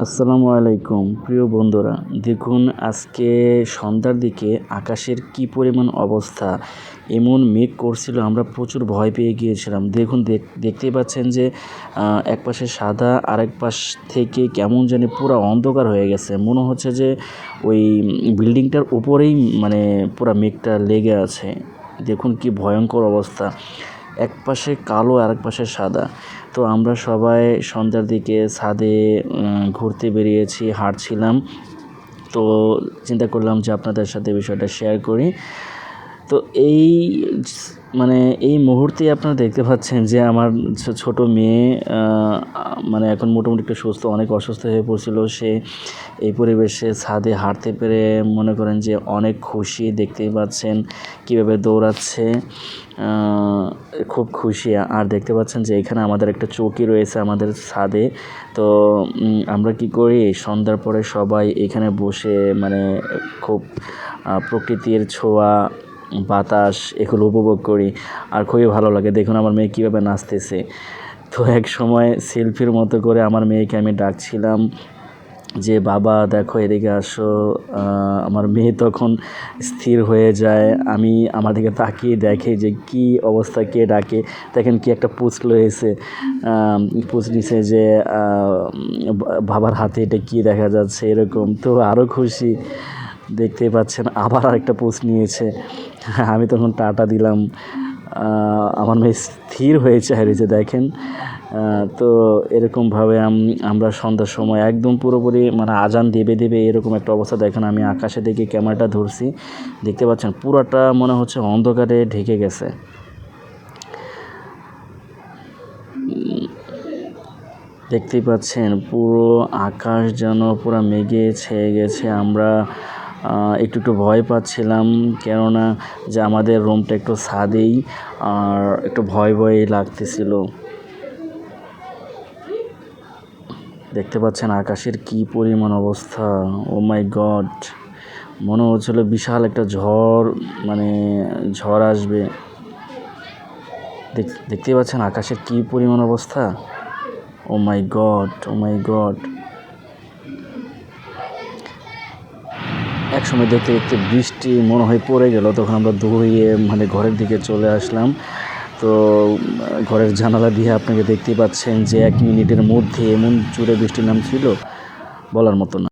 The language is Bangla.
আসসালামু আলাইকুম প্রিয় বন্ধুরা, দেখুন আজকে সন্ধ্যার দিকে আকাশের কি পরিমাণ অবস্থা। এমন মেঘ করছিল, আমরা প্রচুর ভয় পেয়ে গিয়েছিলাম। দেখুন দেখতেই পাচ্ছেন যে এক পাশে সাদা, আরেক পাশ থেকে কেমন জানি পুরো অন্ধকার হয়ে গেছে। মনে হচ্ছে যে ওই বিল্ডিংটার উপরেই মানে পুরো মেঘটা লেগে আছে। দেখুন কি ভয়ঙ্কর অবস্থা, এক পাশে কালো আর এক পাশে সাদা। তো আমরা সবাই সন্ধ্যার দিকে ছাদে ঘুরতে বেরিয়েছি, হাঁটছিলাম। তো চিন্তা করলাম যে আপনাদের সাথে বিষয়টা শেয়ার করি। তো মানে এই মুহূর্তে আপনারা দেখতে পাচ্ছেন যে আমার ছোট মেয়ে মানে এখন মোটামুটি একটু সুস্থ, অনেক অসুস্থ হয়ে পড়ছিল। সে এই পরিবেশে ছাদে হাঁটতে পেরে মনে করেন যে অনেক খুশি। দেখতেই পাচ্ছেন কীভাবে দৌড়াচ্ছে, খুব খুশি। আর দেখতে পাচ্ছেন যে এখানে আমাদের একটা চৌকি রয়েছে আমাদের ছাদে। তো আমরা কি করি, সন্ধ্যার পরে সবাই এখানে বসে মানে খুব প্রকৃতির ছোঁয়া, বাতাস এগুলো উপভোগ করি। আর খুবই ভালো লাগে। দেখুন আমার মেয়ে কীভাবে নাচতেছে। তো এক সময় সেলফির মতো করে আমার মেয়েকে আমি ডাকছিলাম যে বাবা দেখো এদিকে আসো। আমার মেয়ে তখন স্থির হয়ে যায়। আমার দিকে তাকিয়ে দেখে যে কি অবস্থা, কে ডাকে। দেখেন কি একটা পুছ নিছে যে বাবার হাতে এটা কি দেখা যাচ্ছে এরকম। তো আরও খুশি, দেখতেই পাচ্ছেন আবার আরেকটা পোস্ট নিয়েছে। আমি তখন টাটা দিলাম। আমার মেয়ে স্থির হয়েছে হারিয়েছে দেখেন। তো এরকমভাবে আমরা সন্ধ্যার সময় একদম পুরোপুরি মানে আজান দেবে এরকম একটা অবস্থা। দেখেন আমি আকাশে দিকে ক্যামেরাটা ধরছি, দেখতে পাচ্ছেন পুরোটা মনে হচ্ছে অন্ধকারে ঢেকে গেছে। দেখতেই পাচ্ছেন পুরো আকাশ যেন পুরো মেঘে ছেয়ে গেছে। আমরা একটু ভয় পাচ্ছিলাম, কেননা যে আমাদের রুমটা একটু ছাদেই, আর একটু ভয় লাগতেছিল। দেখতে পাচ্ছেন আকাশের কি পরিমাণ অবস্থা। ও মাই গড, মনে হচ্ছিল বিশাল একটা ঝড় আসবে। দেখতেই পাচ্ছেন আকাশের কি পরিমাণ অবস্থা। ও মাই গড। এক সময় দেখতে বৃষ্টি মনে হয় পড়ে গেল। তখন আমরা দৌড়িয়ে মানে ঘরের দিকে চলে আসলাম। তো ঘরের জানালা দিয়ে আপনাকে দেখতেই পাচ্ছেন যে 1 মিনিটের মধ্যে এমন জোরে বৃষ্টি নামছিল, বলার মতো না।